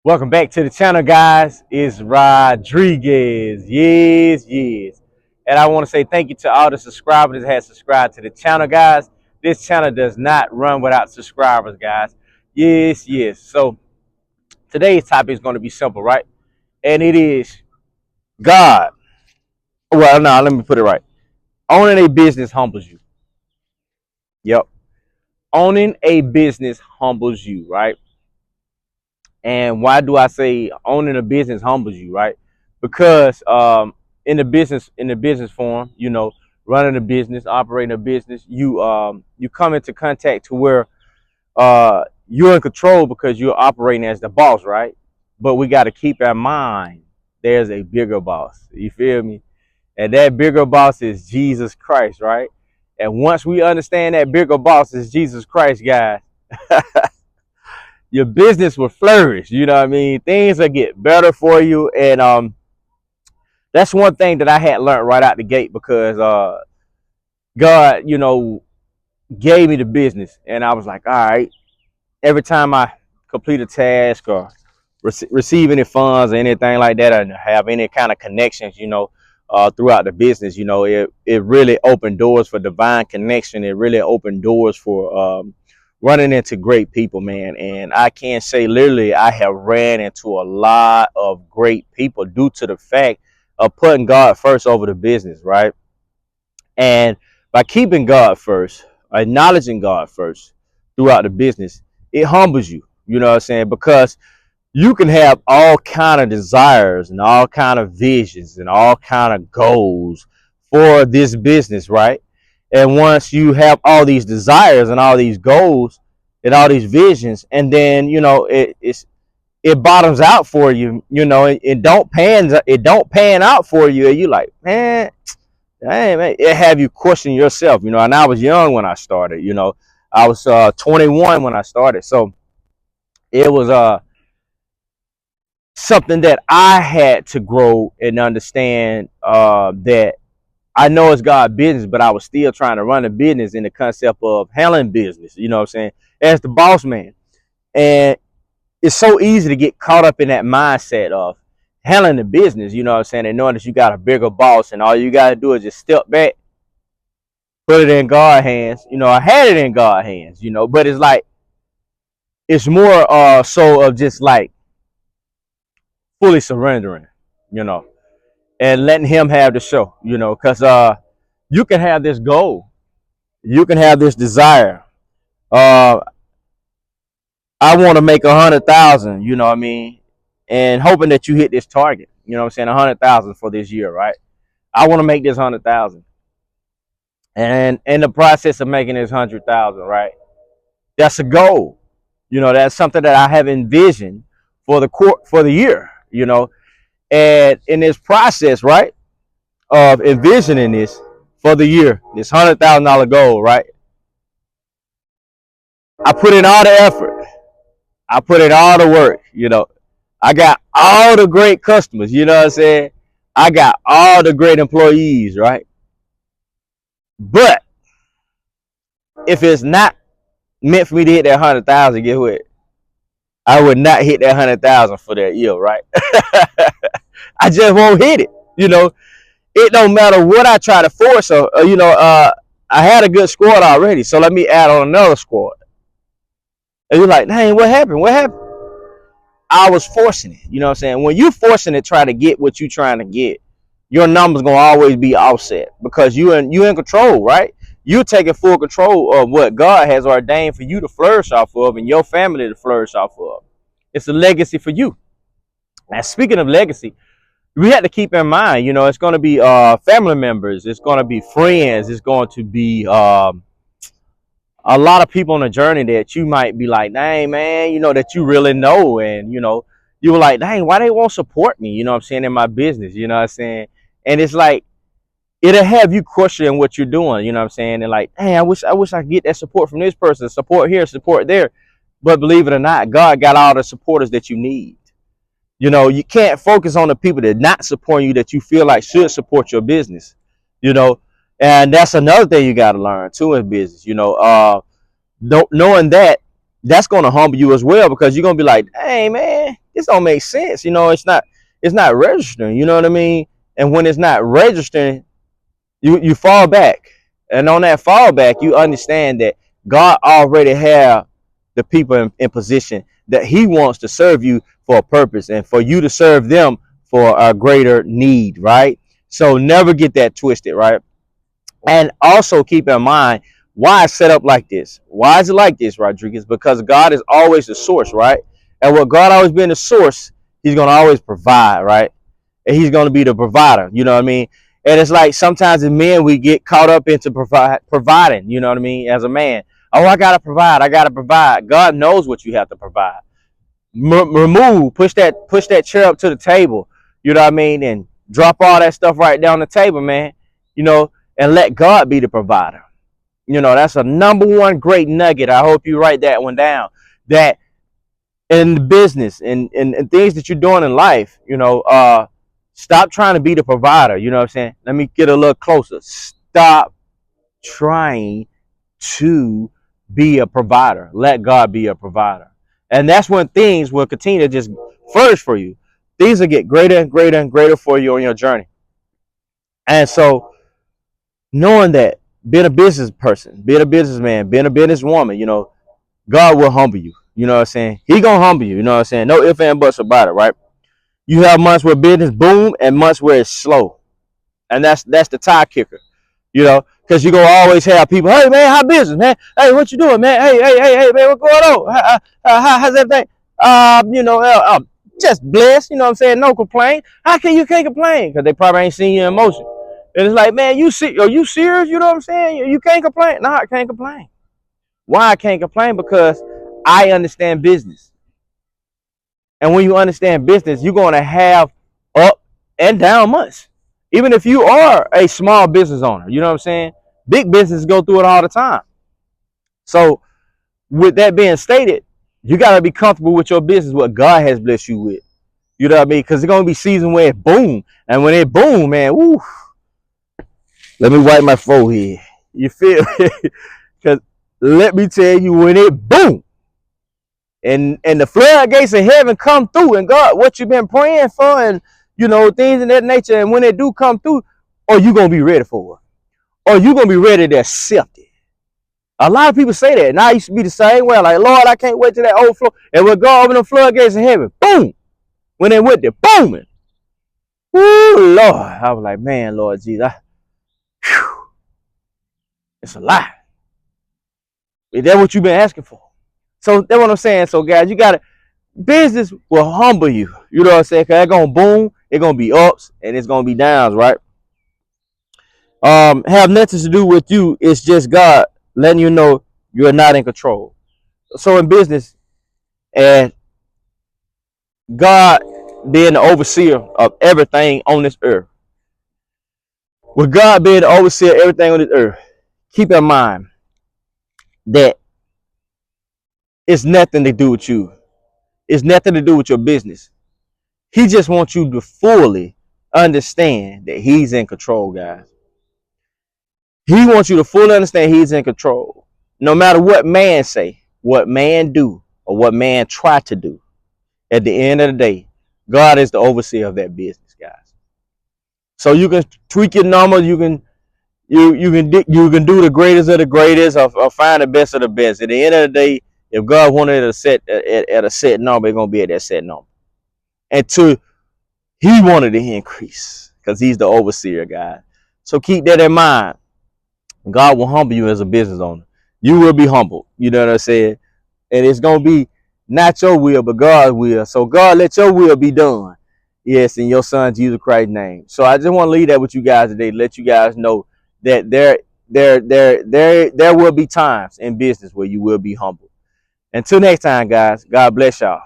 Welcome back to the channel, guys. It's Rodriguez. Yes. And I want to say thank you to all the subscribers that have subscribed to the channel, guys. This channel does not run without subscribers, guys. Yes. So today's topic is going to be simple, right? And it is God. Well, no, let me put it right. Owning a business humbles you. Yep. Owning a business humbles you, right? And why do I say owning a business humbles you, right? Because in the business form, running a business, operating a business, you come into contact to where you're in control because you're operating as the boss, right? But we got to keep in mind there's a bigger boss. You feel me? And that bigger boss is Jesus Christ, right? And once we understand that bigger boss is Jesus Christ, guys, your business will flourish. You know what I mean? Things will get better for you. And that's one thing that I had learned right out the gate because God, gave me the business. And I was like, all right, every time I complete a task or receive any funds or anything like that, and have any kind of connections, throughout the business, it really opened doors for divine connection. It really opened doors for running into great people, man. And I can say literally I have ran into a lot of great people due to the fact of putting God first over the business, right? And by keeping God first, acknowledging God first throughout the business, it humbles you. You know what I'm saying? Because you can have all kind of desires and all kind of visions and all kind of goals for this business, right? And once you have all these desires and all these goals and all these visions, and then it bottoms out for you, it don't pan out for you, and you like, man, dang, man, it have you question yourself, and I was young when I started, I was 21 when I started, so it was something that I had to grow and understand, that I know it's God's business, but I was still trying to run a business in the concept of handling business, you know what I'm saying, as the boss man. And it's so easy to get caught up in that mindset of handling the business, you know what I'm saying, and knowing that you got a bigger boss and all you got to do is just step back, put it in God's hands. I had it in God's hands, but it's like, it's more so of just like fully surrendering, you know, and letting him have the show, because you can have this goal, you can have this desire. Uh, I want to make 100,000, you know what I mean, and hoping that you hit this target, you know what I'm saying, 100,000 for this year, right? I want to make this 100,000, and in the process of making this 100,000, right? That's a goal, That's something that I have envisioned for the year, and in this process, right, of envisioning this for the year, this $100,000 goal, right? I put in all the effort. I put in all the work. I got all the great customers. You know what I'm saying? I got all the great employees, right? But if it's not meant for me to hit that 100,000, get what? I would not hit that 100,000 for that year, right? I just won't hit it. It don't matter what I try to force. I had a good squad already, so let me add on another squad. And you're like, dang, what happened? What happened? I was forcing it. You know what I'm saying? When you forcing it, try to get what you trying to get, your numbers gonna always be offset because you in control, right? You're taking full control of what God has ordained for you to flourish off of and your family to flourish off of. It's a legacy for you. Now, speaking of legacy, we have to keep in mind, it's going to be family members, it's going to be friends, it's going to be a lot of people on the journey that you might be like, dang, man, that you really know. And, you were like, dang, why they won't support me? You know what I'm saying? In my business, you know what I'm saying? And it's like, it'll have you questioning what you're doing. You know what I'm saying? And like, hey, I wish I could get that support from this person, support here, support there. But believe it or not, God got all the supporters that you need. You can't focus on the people that not supporting you that you feel like should support your business, and that's another thing you got to learn too in business, knowing that that's going to humble you as well because you're going to be like, hey, man, this don't make sense. It's not registering. You know what I mean? And when it's not registering, you fall back. And on that fallback, you understand that God already have the people in position that he wants to serve you for a purpose and for you to serve them for a greater need, right? So never get that twisted, right? And also keep in mind why it's set up like this. Why is it like this, Rodriguez? Because God is always the source, right? And what God always been the source, he's going to always provide, right? And he's going to be the provider, you know what I mean? And it's like sometimes as men, we get caught up into providing, you know what I mean? As a man, oh, I got to provide. I got to provide. God knows what you have to provide. Push that chair up to the table, you know what I mean? And drop all that stuff right down the table, man, you know, and let God be the provider. You know, that's a number one great nugget. I hope you write that one down. That in the business and things that you're doing in life, you know, stop trying to be the provider. You know what I'm saying? Let me get a little closer. Stop trying to be a provider. Let God be a provider. And that's when things will continue to just flourish for you. Things will get greater and greater and greater for you on your journey. And so knowing that, being a business person, being a businessman, being a businesswoman, you know, God will humble you. You know what I'm saying? He gonna humble you. You know what I'm saying? No ifs and buts about it, right? You have months where business boom and months where it's slow. And that's the tie kicker. You know, because you're gonna always have people, hey man, how business, man? Hey, what you doing, man? Hey, man, what's going on? How's everything? You know, just blessed, you know what I'm saying? No complaint. How can you can't complain? Because they probably ain't seen you in motion. And it's like, man, are you serious? You know what I'm saying? You can't complain. No, I can't complain. Why I can't complain? Because I understand business. And when you understand business, you're going to have up and down months. Even if you are a small business owner, you know what I'm saying? Big businesses go through it all the time. So with that being stated, you got to be comfortable with your business, what God has blessed you with. You know what I mean? Because it's going to be season where it boom. And when it boom, man, woo. Let me wipe my forehead. You feel me? Because let me tell you, when it boom, and the floodgates of heaven come through, and God, what you've been praying for, and you know, things in that nature, and when it do come through, or you gonna be ready for it, or you gonna be ready to accept it. A lot of people say that, and I used to be the same way. Like, Lord, I can't wait till that overflow. And when God opened the floodgates of heaven, boom, when they went there, booming. Woo, Lord, I was like, man, Lord Jesus, it's a lot. Is that what you've been asking for? So that's what I'm saying. So guys, you gotta, business will humble you. You know what I'm saying? Cause it's gonna boom, it's gonna be ups and it's gonna be downs, right? Have nothing to do with you. It's just God letting you know you're not in control. So in business, and God being the overseer of everything on this earth, with God being the overseer of everything on this earth, keep in mind that it's nothing to do with you. It's nothing to do with your business. He just wants you to fully understand that he's in control, guys. He wants you to fully understand he's in control. No matter what man say, what man do, or what man try to do, at the end of the day, God is the overseer of that business, guys. So you can tweak your numbers, you can do the greatest of the greatest, or find the best of the best. At the end of the day, if God wanted to set at a set number, it's gonna be at that set number. Until he wanted to increase, because he's the overseer, guys. So keep that in mind. God will humble you as a business owner. You will be humbled. You know what I'm saying? And it's gonna be not your will, but God's will. So God, let your will be done. Yes, in your son Jesus Christ's name. So I just want to leave that with you guys today. Let you guys know that there will be times in business where you will be humbled. Until next time, guys. God bless y'all.